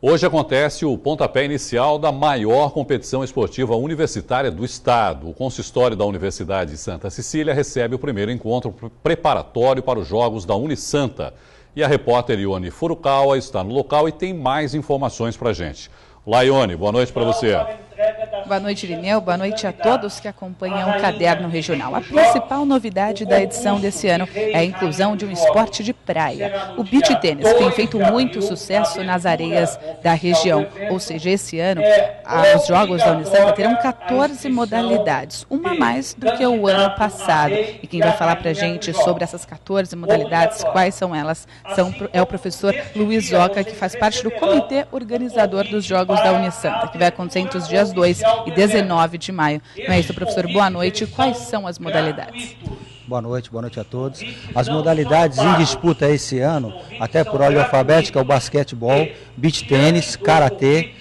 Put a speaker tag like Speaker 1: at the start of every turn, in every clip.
Speaker 1: Hoje acontece o pontapé inicial da maior competição esportiva universitária do estado. O consistório da Universidade de Santa Cecília recebe o primeiro encontro preparatório para os Jogos da Unisanta. E a repórter Ione Furukawa está no local e tem mais informações para a gente. Olá, Ione, boa noite para você.
Speaker 2: Boa noite, Irineu. Boa noite a todos que acompanham o Caderno Regional. A principal novidade da edição desse ano é a inclusão de um esporte de praia. O beach tênis tem feito muito sucesso nas areias da região. Ou seja, esse ano, os Jogos da Unisanta terão 14 modalidades, uma a mais do que o ano passado. E quem vai falar para a gente sobre essas 14 modalidades, quais são elas, é o professor Luiz Oca, que faz parte do comitê organizador dos Jogos da Unisanta, que vai acontecer entre os dias 2 e 19 de maio. Não é isso, professor? Boa noite. Quais são as modalidades?
Speaker 3: Boa noite a todos. As modalidades em disputa esse ano, até por ordem alfabética, é o basquetebol, beach tênis, karatê,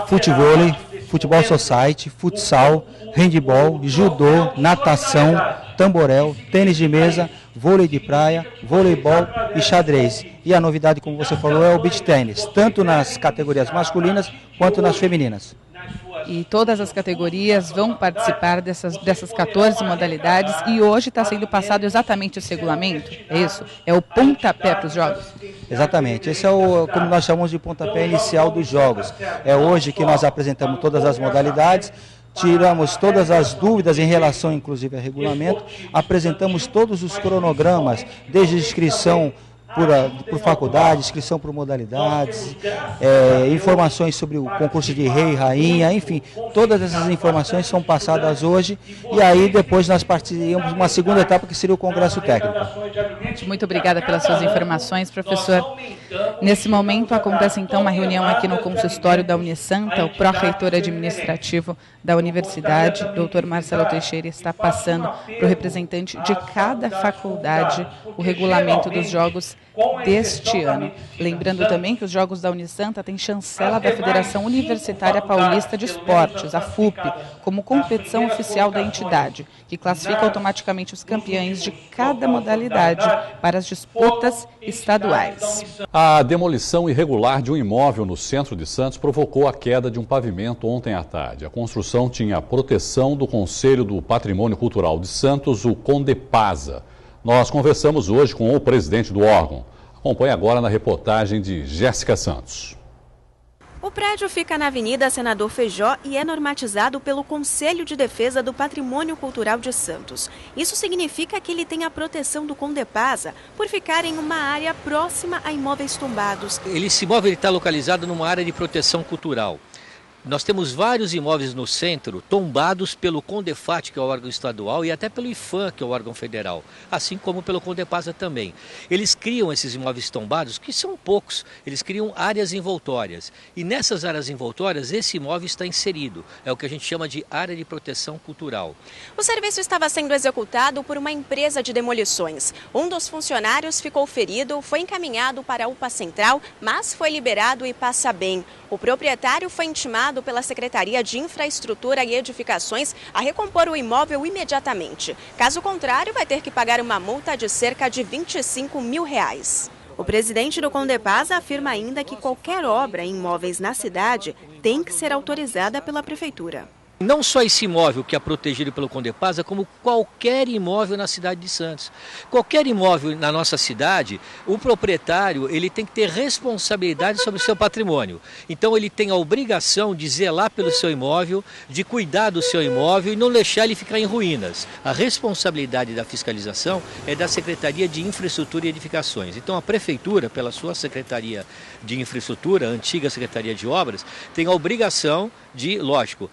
Speaker 3: futevôlei, futebol society, futsal, handebol, judô, natação, tamborel, tênis de mesa, vôlei de praia, voleibol e xadrez. E a novidade, como você falou, é o beach tênis, tanto nas categorias masculinas quanto nas femininas.
Speaker 2: E todas as categorias vão participar dessas 14 modalidades e hoje está sendo passado exatamente esse regulamento, é isso? É o pontapé para os jogos?
Speaker 3: Exatamente, esse é o, como nós chamamos de pontapé inicial dos jogos. É hoje que nós apresentamos todas as modalidades, tiramos todas as dúvidas em relação, inclusive, ao regulamento, apresentamos todos os cronogramas, desde inscrição por faculdade, inscrição por modalidades, informações sobre o concurso de rei e rainha, enfim, todas essas informações são passadas hoje e aí depois nós partiremos uma segunda etapa que seria o Congresso Técnico.
Speaker 2: Muito obrigada pelas suas informações, professor. Nesse momento acontece então uma reunião aqui no consistório da Unisanta. O pró-reitor administrativo da universidade, doutor Marcelo Teixeira, está passando para o representante de cada faculdade o regulamento dos jogos deste ano. Lembrando também que os Jogos da Unisanta têm chancela da Federação Universitária Paulista de Esportes, a FUP, como competição oficial da entidade, que classifica automaticamente os campeões de cada modalidade para as disputas estaduais.
Speaker 1: A demolição irregular de um imóvel no centro de Santos provocou a queda de um pavimento ontem à tarde. A construção tinha a proteção do Conselho do Patrimônio Cultural de Santos, o CONDEPASA. Nós conversamos hoje com o presidente do órgão. Acompanhe agora na reportagem de Jéssica Santos.
Speaker 4: O prédio fica na Avenida Senador Feijó e é normatizado pelo Conselho de Defesa do Patrimônio Cultural de Santos. Isso significa que ele tem a proteção do CONDEPASA por ficar em uma área próxima a imóveis tombados.
Speaker 5: Esse imóvel está localizado numa área de proteção cultural. Nós temos vários imóveis no centro tombados pelo CONDEFAT, que é o órgão estadual, e até pelo IFAM, que é o órgão federal, assim como pelo CONDEPASA também. Eles criam esses imóveis tombados, que são poucos, eles criam áreas envoltórias. E nessas áreas envoltórias, esse imóvel está inserido. É o que a gente chama de área de proteção cultural.
Speaker 4: O serviço estava sendo executado por uma empresa de demolições. Um dos funcionários ficou ferido, foi encaminhado para a UPA Central, mas foi liberado e passa bem. O proprietário foi intimado pela Secretaria de Infraestrutura e Edificações a recompor o imóvel imediatamente. Caso contrário, vai ter que pagar uma multa de cerca de R$25 mil. O presidente do CONDEPASA afirma ainda que qualquer obra em imóveis na cidade tem que ser autorizada pela Prefeitura.
Speaker 5: Não só esse imóvel que é protegido pelo CONDEPASA, como qualquer imóvel na cidade de Santos. Qualquer imóvel na nossa cidade, o proprietário ele tem que ter responsabilidade sobre o seu patrimônio. Então ele tem a obrigação de zelar pelo seu imóvel, de cuidar do seu imóvel e não deixar ele ficar em ruínas. A responsabilidade da fiscalização é da Secretaria de Infraestrutura e Edificações. Então a Prefeitura, pela sua Secretaria de Infraestrutura, a antiga Secretaria de Obras, tem a obrigação de, lógico,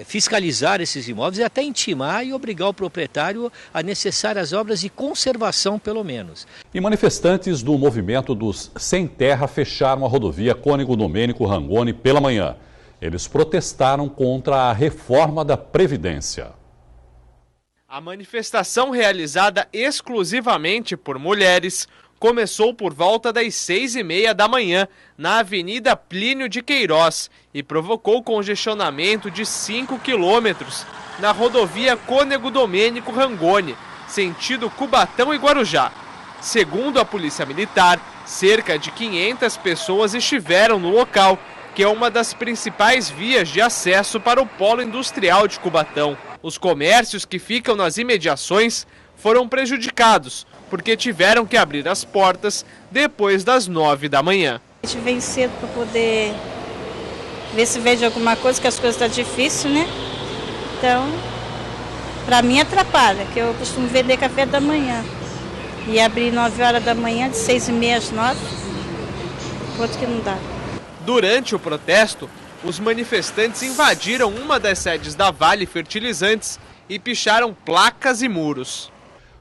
Speaker 5: fiscalizar esses imóveis e até intimar e obrigar o proprietário a necessárias obras de conservação, pelo menos.
Speaker 1: E manifestantes do movimento dos Sem Terra fecharam a rodovia Cônego Domênico Rangoni pela manhã. Eles protestaram contra a reforma da Previdência.
Speaker 6: A manifestação, realizada exclusivamente por mulheres, começou por volta das 6h30 da manhã na Avenida Plínio de Queiroz e provocou congestionamento de 5 quilômetros na rodovia Cônego Domênico Rangoni, sentido Cubatão e Guarujá. Segundo a Polícia Militar, cerca de 500 pessoas estiveram no local, que é uma das principais vias de acesso para o polo industrial de Cubatão. Os comércios que ficam nas imediações foram prejudicados, porque tiveram que abrir as portas depois das 9 da manhã.
Speaker 7: A gente vem cedo para poder ver se vende alguma coisa, que as coisas estão difíceis, né? Então, para mim atrapalha, que eu costumo vender café da manhã. E abrir 9 horas da manhã, de 6h30 às 9, quanto que não dá.
Speaker 6: Durante o protesto, os manifestantes invadiram uma das sedes da Vale Fertilizantes e picharam placas e muros.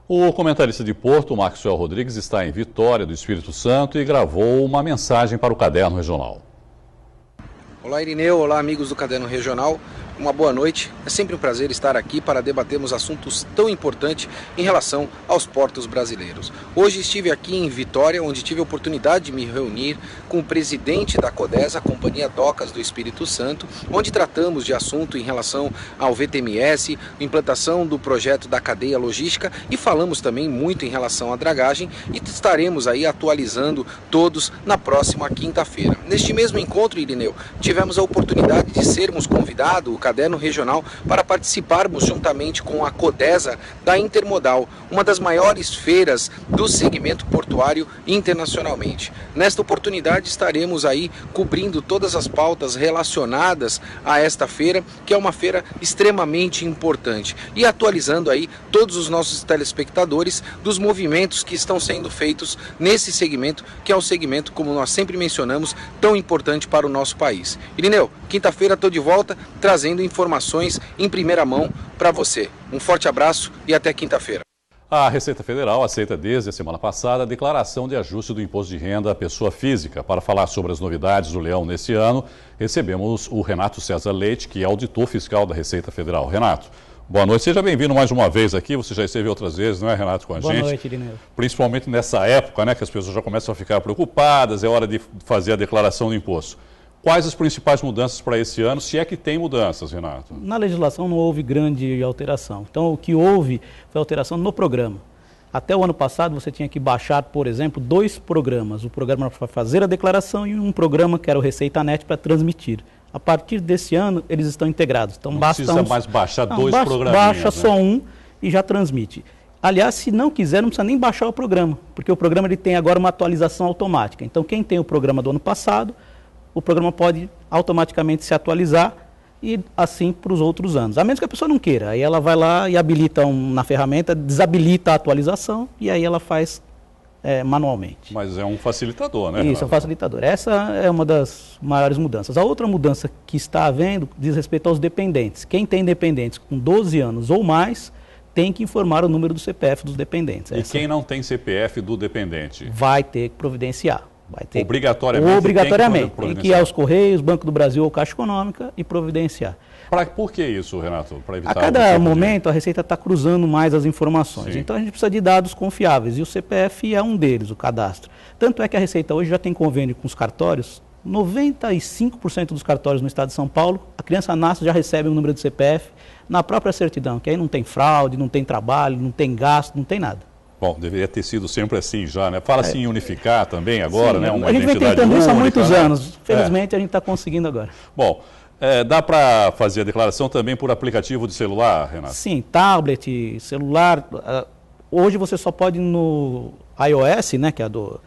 Speaker 1: O comentarista de Porto, Maxwell Rodrigues, está em Vitória do Espírito Santo e gravou uma mensagem para o Caderno Regional.
Speaker 8: Olá, Irineu. Olá, amigos do Caderno Regional. Uma boa noite. É sempre um prazer estar aqui para debatermos assuntos tão importantes em relação aos portos brasileiros. Hoje estive aqui em Vitória, onde tive a oportunidade de me reunir com o presidente da CODESA, a Companhia Docas do Espírito Santo, onde tratamos de assunto em relação ao VTMS, implantação do projeto da cadeia logística e falamos também muito em relação à dragagem e estaremos aí atualizando todos na próxima quinta-feira. Neste mesmo encontro, Irineu, tivemos a oportunidade de sermos convidados, o Caderno Regional, para participarmos juntamente com a CODESA da Intermodal, uma das maiores feiras do segmento portuário internacionalmente. Nesta oportunidade estaremos aí cobrindo todas as pautas relacionadas a esta feira, que é uma feira extremamente importante, e atualizando aí todos os nossos telespectadores dos movimentos que estão sendo feitos nesse segmento, que é um segmento, como nós sempre mencionamos, tão importante para o nosso país. Irineu, quinta-feira estou de volta trazendo informações em primeira mão para você. Um forte abraço e até quinta-feira.
Speaker 1: A Receita Federal aceita desde a semana passada a declaração de ajuste do imposto de renda à pessoa física. Para falar sobre as novidades do Leão nesse ano, recebemos o Renato César Leite, que é auditor fiscal da Receita Federal. Renato, boa noite, seja bem-vindo mais uma vez aqui, você já esteve outras vezes, não é, Renato, com a gente?
Speaker 9: Boa noite, Irineu.
Speaker 1: Principalmente nessa época, né, que as pessoas já começam a ficar preocupadas, é hora de fazer a declaração do imposto. Quais as principais mudanças para esse ano, se é que tem mudanças, Renato?
Speaker 9: Na legislação não houve grande alteração. Então, o que houve foi alteração no programa. Até o ano passado, você tinha que baixar, por exemplo, 2 programas. O programa para fazer a declaração e um programa que era o Receita Net para transmitir. A partir desse ano, eles estão integrados. Então,
Speaker 1: não precisa mais baixar 2 programinhas.
Speaker 9: Baixa só um e já transmite. Aliás, se não quiser, não precisa nem baixar o programa, porque o programa ele tem agora uma atualização automática. Então, quem tem o programa do ano passado, o programa pode automaticamente se atualizar e assim para os outros anos. A menos que a pessoa não queira. Aí ela vai lá e habilita na ferramenta, desabilita a atualização e aí ela faz manualmente.
Speaker 1: Mas é um facilitador, né?
Speaker 9: Isso, é um facilitador. Essa é uma das maiores mudanças. A outra mudança que está havendo diz respeito aos dependentes. Quem tem dependentes com 12 anos ou mais tem que informar o número do CPF dos dependentes.
Speaker 1: E quem não tem CPF do dependente?
Speaker 9: Vai ter que providenciar. Vai ter
Speaker 1: obrigatoriamente
Speaker 9: tem que ir aos Correios, Banco do Brasil ou Caixa Econômica e providenciar.
Speaker 1: Por que isso, Renato? Para evitar
Speaker 9: a cada momento a Receita está cruzando mais as informações.
Speaker 1: Sim.
Speaker 9: Então a gente precisa de dados confiáveis e o CPF é um deles, o cadastro. Tanto é que a Receita hoje já tem convênio com os cartórios. 95% dos cartórios no estado de São Paulo, a criança nasce já recebe um número de CPF na própria certidão, que aí não tem fraude, não tem trabalho, não tem gasto, não tem nada.
Speaker 1: Bom, deveria ter sido sempre assim já, né? Fala-se em unificar também agora,
Speaker 9: sim,
Speaker 1: né? Uma
Speaker 9: a gente vem tentando isso há muitos anos. Felizmente a gente está conseguindo agora.
Speaker 1: Bom, dá para fazer a declaração também por aplicativo de celular, Renato?
Speaker 9: Sim, tablet, celular. Hoje você só pode no iOS, né, que é do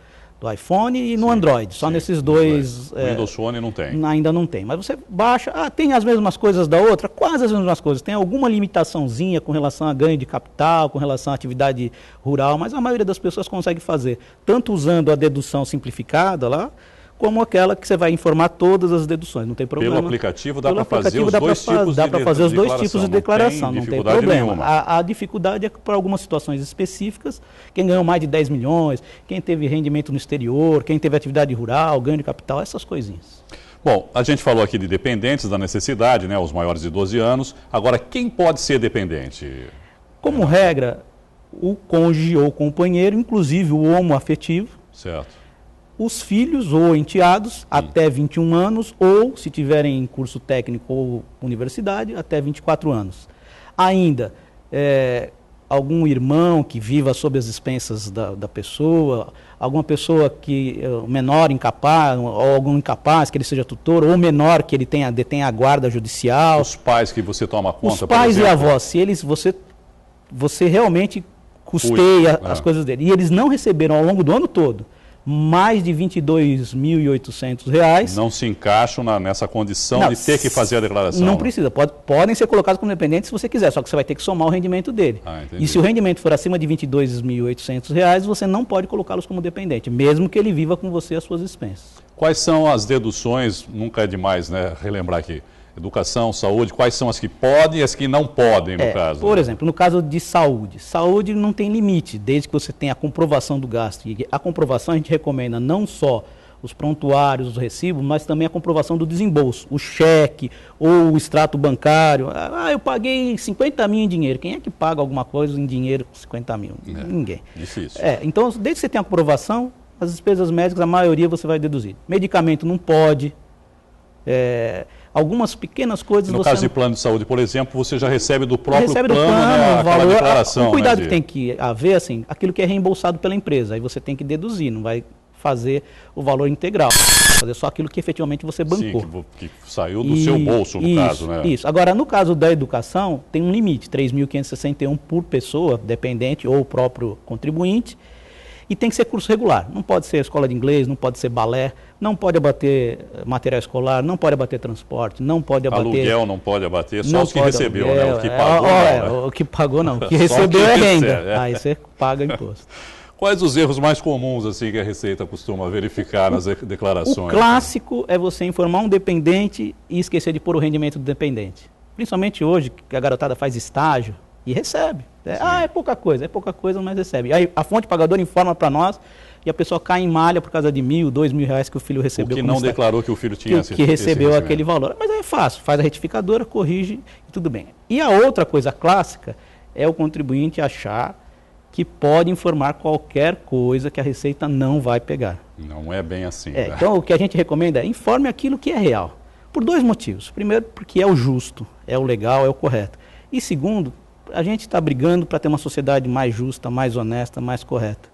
Speaker 9: iPhone, e no Android. Só nesses dois.
Speaker 1: O Windows Phone não tem.
Speaker 9: Ainda não tem. Mas você baixa, tem as mesmas coisas da outra? Quase as mesmas coisas. Tem alguma limitaçãozinha com relação a ganho de capital, com relação à atividade rural, mas a maioria das pessoas consegue fazer. Tanto usando a dedução simplificada lá, como aquela que você vai informar todas as deduções, não tem problema.
Speaker 1: Pelo aplicativo dá para fazer os dois tipos de declaração.
Speaker 9: Dá para fazer os dois tipos de declaração, não tem problema.
Speaker 1: Nenhuma.
Speaker 9: A dificuldade é para algumas situações específicas, quem ganhou mais de 10 milhões, quem teve rendimento no exterior, quem teve atividade rural, ganho de capital, essas coisinhas.
Speaker 1: Bom, a gente falou aqui de dependentes, da necessidade, né, os maiores de 12 anos. Agora, quem pode ser dependente?
Speaker 9: Como regra, o cônjuge ou companheiro, inclusive o homoafetivo.
Speaker 1: Certo.
Speaker 9: Os filhos ou enteados até 21 anos, ou, se tiverem curso técnico ou universidade, até 24 anos. Ainda, algum irmão que viva sob as expensas da pessoa, alguma pessoa que menor incapaz, ou algum incapaz que ele seja tutor, ou menor que ele detenha a guarda judicial.
Speaker 1: Os pais que você toma conta,
Speaker 9: os pais e avós, se eles, você realmente custeia as coisas dele. E eles não receberam ao longo do ano todo mais de R$ 22.800.
Speaker 1: Não se encaixam nessa condição de ter que fazer a declaração.
Speaker 9: Não precisa, podem ser colocados como dependentes se você quiser, só que você vai ter que somar o rendimento dele. E se o rendimento for acima de R$ 22.800, você não pode colocá-los como dependente, mesmo que ele viva com você às suas expensas.
Speaker 1: Quais são as deduções, nunca é demais, né, relembrar aqui, educação, saúde, quais são as que podem e as que não podem, no caso?
Speaker 9: Por exemplo, no caso de saúde não tem limite, desde que você tenha a comprovação do gasto. E a comprovação a gente recomenda não só os prontuários, os recibos, mas também a comprovação do desembolso, o cheque ou o extrato bancário. Eu paguei 50 mil em dinheiro. Quem é que paga alguma coisa em dinheiro com 50 mil? Ninguém.
Speaker 1: Difícil.
Speaker 9: Então, desde que você tenha a comprovação, as despesas médicas, a maioria você vai deduzir. Medicamento não pode. Algumas pequenas coisas...
Speaker 1: No caso de plano de saúde, por exemplo, você já recebe do próprio plano,
Speaker 9: né,
Speaker 1: o valor, declaração.
Speaker 9: O cuidado que tem que haver, assim, aquilo que é reembolsado pela empresa, aí você tem que deduzir, não vai fazer o valor integral, fazer só aquilo que efetivamente você bancou.
Speaker 1: Sim, que saiu do seu bolso, no caso, né?
Speaker 9: Isso. Agora, no caso da educação, tem um limite, 3.561 por pessoa, dependente ou próprio contribuinte, e tem que ser curso regular. Não pode ser escola de inglês, não pode ser balé, não pode abater material escolar, não pode abater transporte, não pode abater...
Speaker 1: Aluguel não pode abater, só os que recebeu, né? O que pagou não, né?
Speaker 9: O que pagou não, o que recebeu é renda. Aí você paga imposto.
Speaker 1: Quais os erros mais comuns assim que a Receita costuma verificar nas declarações?
Speaker 9: O clássico é você informar um dependente e esquecer de pôr o rendimento do dependente. Principalmente hoje, que a garotada faz estágio e recebe. É pouca coisa, mas recebe. Aí a fonte pagadora informa para nós e a pessoa cai em malha por causa de R$1.000, R$2.000 que o filho recebeu.
Speaker 1: O que não declarou que o filho tinha
Speaker 9: que recebeu aquele valor. Mas é fácil, faz a retificadora, corrige e tudo bem. E a outra coisa clássica é o contribuinte achar que pode informar qualquer coisa que a Receita não vai pegar.
Speaker 1: Não é bem assim. Né?
Speaker 9: Então, o que a gente recomenda é informe aquilo que é real. Por dois motivos. Primeiro, porque é o justo, é o legal, é o correto. E segundo, a gente está brigando para ter uma sociedade mais justa, mais honesta, mais correta.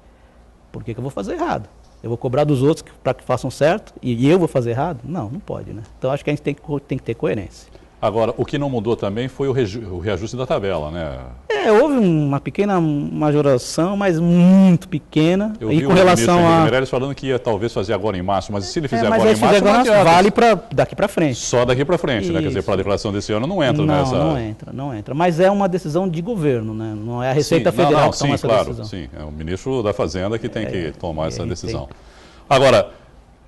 Speaker 9: Por que eu vou fazer errado? Eu vou cobrar dos outros para que façam certo e eu vou fazer errado? Não tem, né? Então, acho que a gente tem que ter coerência.
Speaker 1: Agora, o que não mudou também foi o reajuste da tabela, né?
Speaker 9: Houve uma pequena majoração, mas muito pequena.
Speaker 1: Eu vi com relação a Meirelles falando que ia talvez fazer agora em março, mas se ele fizer agora em março,
Speaker 9: vale para daqui para frente.
Speaker 1: Só daqui para frente, né? Quer dizer, para a declaração desse ano não entra nessa...
Speaker 9: Não entra. Mas é uma decisão de governo, né? Não é a Receita Federal que toma essa decisão.
Speaker 1: Sim, é o ministro da Fazenda que tem que tomar essa decisão. Agora,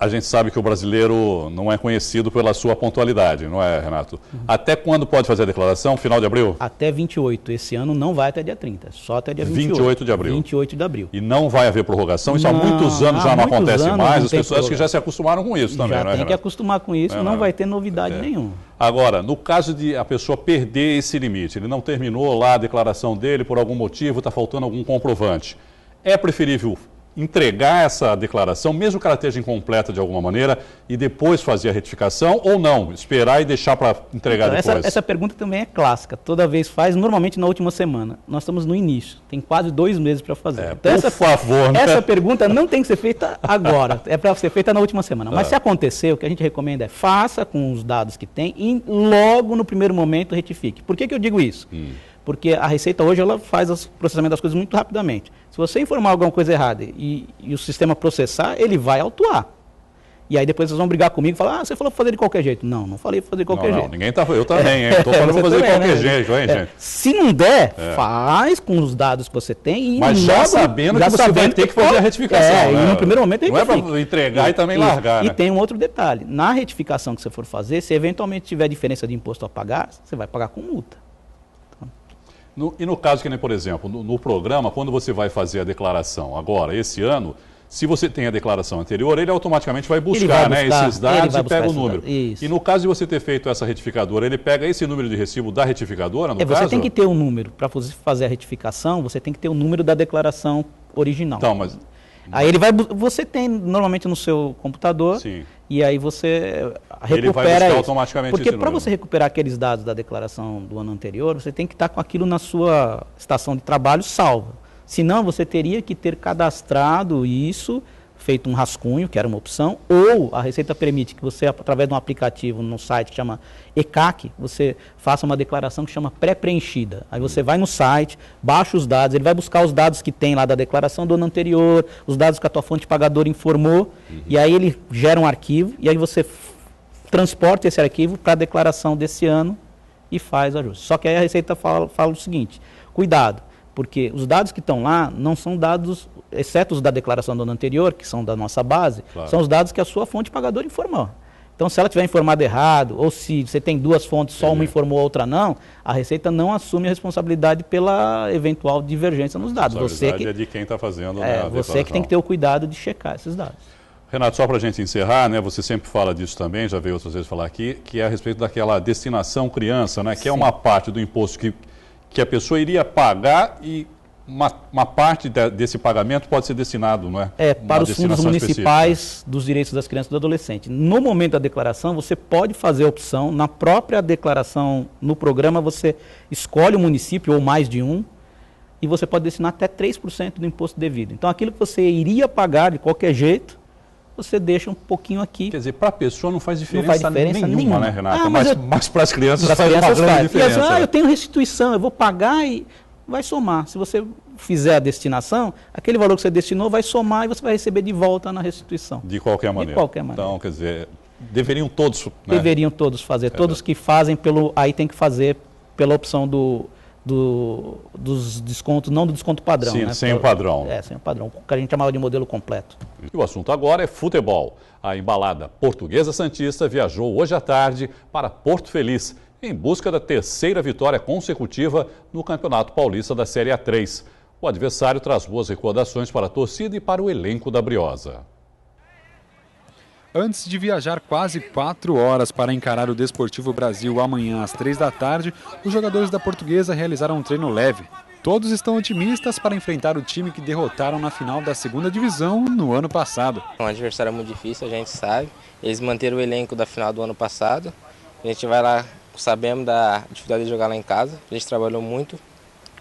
Speaker 1: a gente sabe que o brasileiro não é conhecido pela sua pontualidade, não é, Renato? Até quando pode fazer a declaração? Final de abril?
Speaker 9: Até 28. Esse ano não vai até dia 30, só até dia 28.
Speaker 1: 28 de abril.
Speaker 9: 28 de abril.
Speaker 1: E não vai haver prorrogação? Isso há muitos anos já não acontece mais, as pessoas acho que já se acostumaram com isso também, não é, Renato?
Speaker 9: Tem que acostumar com isso, não vai ter novidade nenhuma.
Speaker 1: Agora, no caso de a pessoa perder esse limite, ele não terminou lá a declaração dele por algum motivo, está faltando algum comprovante, é preferível entregar essa declaração, mesmo que ela esteja incompleta de alguma maneira, e depois fazer a retificação, ou não? Esperar e deixar para entregar depois?
Speaker 9: Essa pergunta também é clássica. Toda vez faz, normalmente na última semana. Nós estamos no início. Tem quase 2 meses para fazer.
Speaker 1: Então, por favor, né?
Speaker 9: Essa pergunta não tem que ser feita agora. É para ser feita na última semana. Mas se acontecer, o que a gente recomenda é faça com os dados que tem e logo no primeiro momento retifique. Por que eu digo isso? Porque a Receita hoje ela faz o processamento das coisas muito rapidamente. Se você informar alguma coisa errada e o sistema processar, ele vai autuar. E aí depois vocês vão brigar comigo e falar, você falou para fazer de qualquer jeito. Não falei para fazer de qualquer jeito.
Speaker 1: Ninguém tá, eu também, hein? Estou falando para fazer de qualquer jeito, hein, gente?
Speaker 9: Se não der, faz com os dados que você tem e
Speaker 1: mas já sabendo que você vai ter que fazer a retificação.
Speaker 9: E no primeiro momento
Speaker 1: não é para entregar e também largar, né?
Speaker 9: E tem um outro detalhe. Na retificação que você for fazer, se eventualmente tiver diferença de imposto a pagar, você vai pagar com multa.
Speaker 1: E no caso que nem, por exemplo, no programa, quando você vai fazer a declaração agora, esse ano, se você tem a declaração anterior, ele automaticamente vai buscar, esses dados e pega o número. E no caso de você ter feito essa retificadora, ele pega esse número de recibo da retificadora, no caso?
Speaker 9: Você tem que ter um número. Para você fazer a retificação, você tem que ter o número da declaração original.
Speaker 1: Então, mas...
Speaker 9: Aí você tem normalmente no seu computador, e aí você recupera
Speaker 1: ele vai buscar
Speaker 9: isso.
Speaker 1: automaticamente.
Speaker 9: Porque para você recuperar aqueles dados da declaração do ano anterior, você tem que estar com aquilo na sua estação de trabalho salvo. Senão você teria que ter cadastrado isso, feito um rascunho, que era uma opção, ou a Receita permite que você, através de um aplicativo no site que chama ECAC, você faça uma declaração que chama pré-preenchida. Aí você vai no site, baixa os dados, ele vai buscar os dados que tem lá da declaração do ano anterior, os dados que a tua fonte pagadora informou, e aí ele gera um arquivo, e aí você transporta esse arquivo para a declaração desse ano e faz o ajuste. Só que aí a Receita fala o seguinte, cuidado, porque os dados que estão lá não são dados, exceto os da declaração do ano anterior, que são da nossa base, claro, são os dados que a sua fonte pagadora informou. Então, se ela tiver informado errado, ou se você tem duas fontes, só uma informou, a outra não, a Receita não assume a responsabilidade pela eventual divergência nos dados.
Speaker 1: Você que é de quem está fazendo, né, a
Speaker 9: você que tem que ter o cuidado de checar esses dados.
Speaker 1: Renato, só para a gente encerrar, né, você sempre fala disso também, já veio outras vezes falar aqui, que é a respeito daquela destinação criança, né, que é uma parte do imposto que a pessoa iria pagar e uma parte desse pagamento pode ser destinado, não é?
Speaker 9: Para os fundos municipais dos direitos das crianças e do adolescente. No momento da declaração, você pode fazer a opção, na própria declaração, no programa, você escolhe o município ou mais de um, e você pode destinar até 3% do imposto devido. Então, aquilo que você iria pagar de qualquer jeito, você deixa um pouquinho aqui.
Speaker 1: Quer dizer, para a pessoa não faz diferença nenhuma, né, Renata? Mas para as crianças
Speaker 9: faz
Speaker 1: uma grande diferença.
Speaker 9: E eu tenho restituição, eu vou pagar e vai somar. Se você fizer a destinação, aquele valor que você destinou vai somar e você vai receber de volta na restituição.
Speaker 1: De qualquer maneira.
Speaker 9: De qualquer maneira.
Speaker 1: Então, quer dizer, deveriam todos... Né?
Speaker 9: Deveriam todos fazer. Todos que fazem, aí tem que fazer pela opção dos descontos, não do desconto padrão.
Speaker 1: Sim,
Speaker 9: né?
Speaker 1: Sem o padrão.
Speaker 9: Sem o padrão, que a gente chamava de modelo completo.
Speaker 1: E o assunto agora é futebol. A embalada Portuguesa Santista viajou hoje à tarde para Porto Feliz, em busca da terceira vitória consecutiva no Campeonato Paulista da Série A3. O adversário traz boas recordações para a torcida e para o elenco da Briosa.
Speaker 10: Antes de viajar quase 4 horas para encarar o Desportivo Brasil amanhã às 3 da tarde, os jogadores da Portuguesa realizaram um treino leve. Todos estão otimistas para enfrentar o time que derrotaram na final da 2ª divisão no ano passado.
Speaker 11: Um adversário muito difícil, a gente sabe. Eles manteram o elenco da final do ano passado. A gente vai lá, sabemos da dificuldade de jogar lá em casa. A gente trabalhou muito.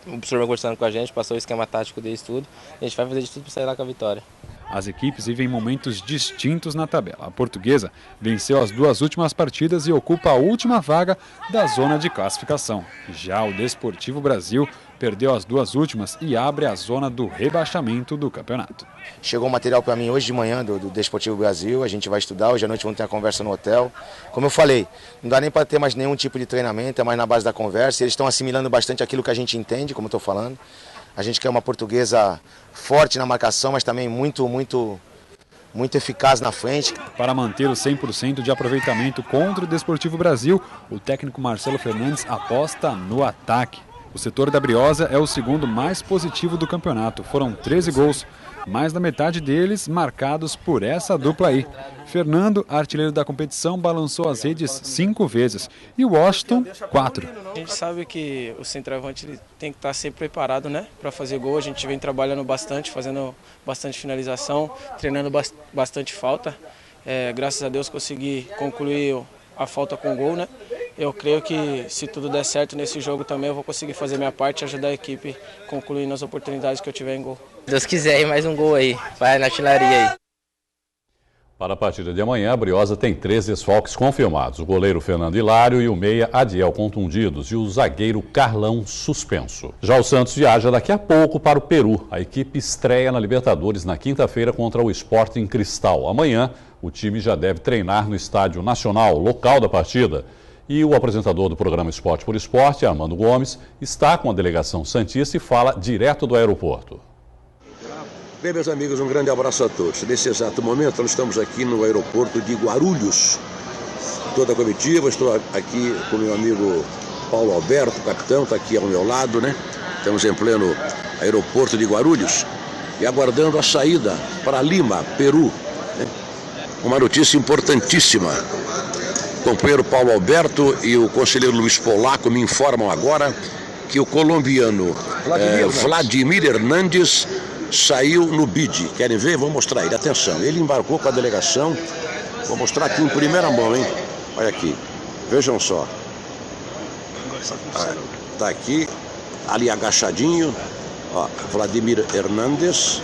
Speaker 11: O professor vai conversando com a gente, passou o esquema tático deles tudo. A gente vai fazer de tudo para sair lá com a vitória.
Speaker 10: As equipes vivem momentos distintos na tabela. A Portuguesa venceu as 2 últimas partidas e ocupa a última vaga da zona de classificação. Já o Desportivo Brasil perdeu as 2 últimas e abre a zona do rebaixamento do campeonato.
Speaker 12: Chegou um material para mim hoje de manhã do Desportivo Brasil, a gente vai estudar, hoje à noite vamos ter uma conversa no hotel. Como eu falei, não dá nem para ter mais nenhum tipo de treinamento, é mais na base da conversa. Eles estão assimilando bastante aquilo que a gente entende, como eu estou falando. A gente quer uma Portuguesa forte na marcação, mas também muito eficaz na frente.
Speaker 10: Para manter o 100% de aproveitamento contra o Desportivo Brasil, o técnico Marcelo Fernandes aposta no ataque. O setor da Briosa é o segundo mais positivo do campeonato. Foram 13 gols, mais da metade deles marcados por essa dupla aí. Fernando, artilheiro da competição, balançou as redes 5 vezes e o Washington 4.
Speaker 13: A gente sabe que o centroavante ele tem que estar sempre preparado, né, para fazer gol. A gente vem trabalhando bastante, fazendo bastante finalização, treinando bastante falta. Graças a Deus consegui concluir a falta com gol, né? Eu creio que se tudo der certo nesse jogo também eu vou conseguir fazer minha parte e ajudar a equipe concluindo as oportunidades que eu tiver em gol.
Speaker 11: Se Deus quiser, mais um gol aí, vai na artilharia aí.
Speaker 1: Para a partida de amanhã, a Briosa tem 3 desfalques confirmados. O goleiro Fernando Hilário e o meia Adiel contundidos e o zagueiro Carlão suspenso. Já o Santos viaja daqui a pouco para o Peru. A equipe estreia na Libertadores na quinta-feira contra o Sporting Cristal. Amanhã, o time já deve treinar no Estádio Nacional, local da partida. E o apresentador do programa Esporte por Esporte, Armando Gomes, está com a delegação santista e fala direto do aeroporto.
Speaker 14: Bem, meus amigos, um grande abraço a todos. Nesse exato momento, nós estamos aqui no aeroporto de Guarulhos. Toda a comitiva, estou aqui com meu amigo Paulo Alberto, capitão, está aqui ao meu lado, né? Estamos em pleno aeroporto de Guarulhos e aguardando a saída para Lima, Peru. Né? Uma notícia importantíssima. O companheiro Paulo Alberto e o conselheiro Luiz Polaco me informam agora que o colombiano Vladimir Hernandes saiu no bid. Querem ver? Vou mostrar ele. Atenção, ele embarcou com a delegação Vou mostrar aqui em primeira mão, hein? Olha aqui, vejam só. Tá aqui, ali agachadinho, ó, Vladimir Hernández,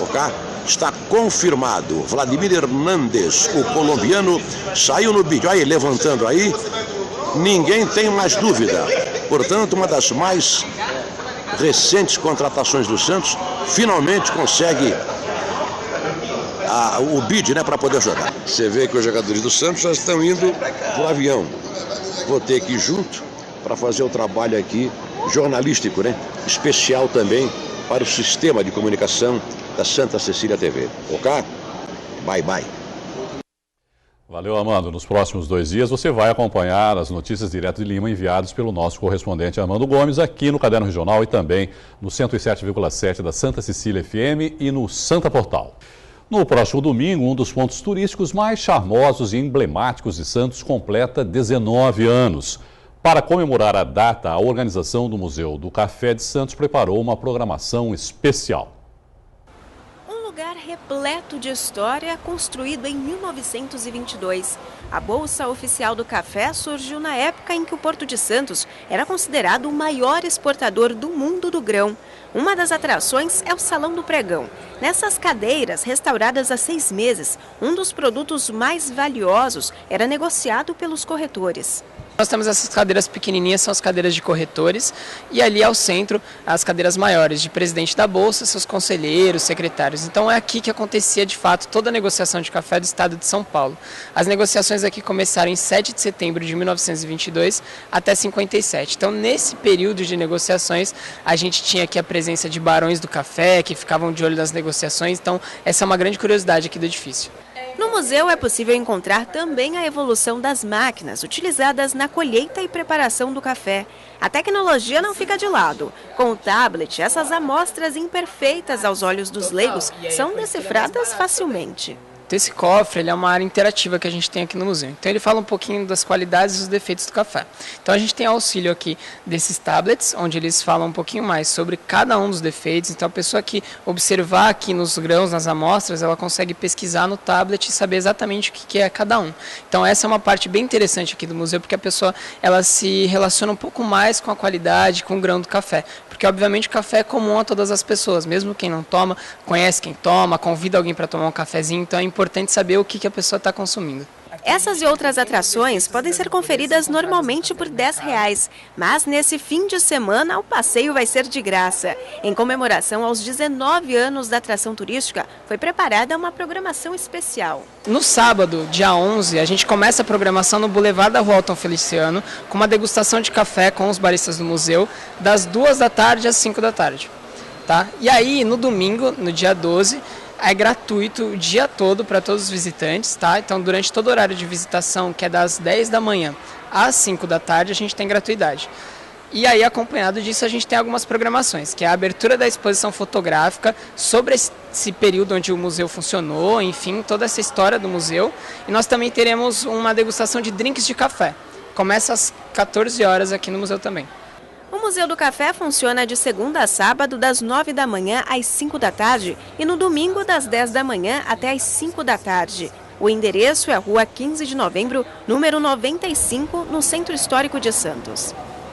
Speaker 14: ok? Está confirmado, Vladimir Hernández, o colombiano, saiu no vídeo, aí levantando aí, ninguém tem mais dúvida. Portanto, uma das mais recentes contratações do Santos, finalmente consegue o bid, né, para poder jogar. Você vê que os jogadores do Santos já estão indo pro avião. Vou ter que ir junto para fazer o trabalho aqui jornalístico, né, especial também para o sistema de comunicação da Santa Cecília TV. Ok? Bye, bye.
Speaker 1: Valeu, Armando. Nos próximos 2 dias você vai acompanhar as notícias direto de Lima enviadas pelo nosso correspondente Armando Gomes aqui no Caderno Regional e também no 107,7 da Santa Cecília FM e no Santa Portal. No próximo domingo, um dos pontos turísticos mais charmosos e emblemáticos de Santos completa 19 anos. Para comemorar a data, a organização do Museu do Café de Santos preparou uma programação especial.
Speaker 4: Um lugar repleto de história, construído em 1922. A Bolsa Oficial do Café surgiu na época em que o Porto de Santos era considerado o maior exportador do mundo do grão. Uma das atrações é o Salão do Pregão. Nessas cadeiras, restauradas há 6 meses, um dos produtos mais valiosos era negociado pelos corretores.
Speaker 15: Nós temos essas cadeiras pequenininhas, são as cadeiras de corretores, e ali ao centro as cadeiras maiores de presidente da Bolsa, seus conselheiros, secretários. Então é aqui que acontecia de fato toda a negociação de café do estado de São Paulo. As negociações aqui começaram em 7 de setembro de 1922 até 57. Então nesse período de negociações a gente tinha aqui a presença de barões do café que ficavam de olho nas negociações. Então essa é uma grande curiosidade aqui do edifício.
Speaker 4: No museu é possível encontrar também a evolução das máquinas utilizadas na colheita e preparação do café. A tecnologia não fica de lado. Com o tablet, essas amostras imperfeitas aos olhos dos leigos são decifradas facilmente.
Speaker 15: Esse cofre ele é uma área interativa que a gente tem aqui no museu. Então ele fala um pouquinho das qualidades e dos defeitos do café. Então a gente tem auxílio aqui desses tablets, onde eles falam um pouquinho mais sobre cada um dos defeitos. Então a pessoa que observar aqui nos grãos, nas amostras, ela consegue pesquisar no tablet e saber exatamente o que é cada um. Então essa é uma parte bem interessante aqui do museu, porque a pessoa ela se relaciona um pouco mais com a qualidade, com o grão do café. Porque obviamente o café é comum a todas as pessoas, mesmo quem não toma, conhece quem toma, convida alguém para tomar um cafezinho, então é importante saber o que a pessoa está consumindo.
Speaker 4: Essas e outras atrações podem ser conferidas normalmente por R$10, mas nesse fim de semana o passeio vai ser de graça. Em comemoração aos 19 anos da atração turística, foi preparada uma programação especial.
Speaker 15: No sábado, dia 11, a gente começa a programação no Boulevard da Rua Alton Feliciano, com uma degustação de café com os baristas do museu, das 2 da tarde às 5 da tarde. Tá? E aí, no domingo, no dia 12, é gratuito o dia todo para todos os visitantes, tá? Então, durante todo o horário de visitação, que é das 10 da manhã às 5 da tarde, a gente tem gratuidade. E aí, acompanhado disso, a gente tem algumas programações, que é a abertura da exposição fotográfica sobre esse período onde o museu funcionou, enfim, toda essa história do museu. E nós também teremos uma degustação de drinks de café. Começa às 14 horas aqui no museu também.
Speaker 4: O Museu do Café funciona de segunda a sábado, das 9 da manhã às 5 da tarde e no domingo, das 10 da manhã até às 5 da tarde. O endereço é a Rua 15 de Novembro, número 95, no Centro Histórico de Santos.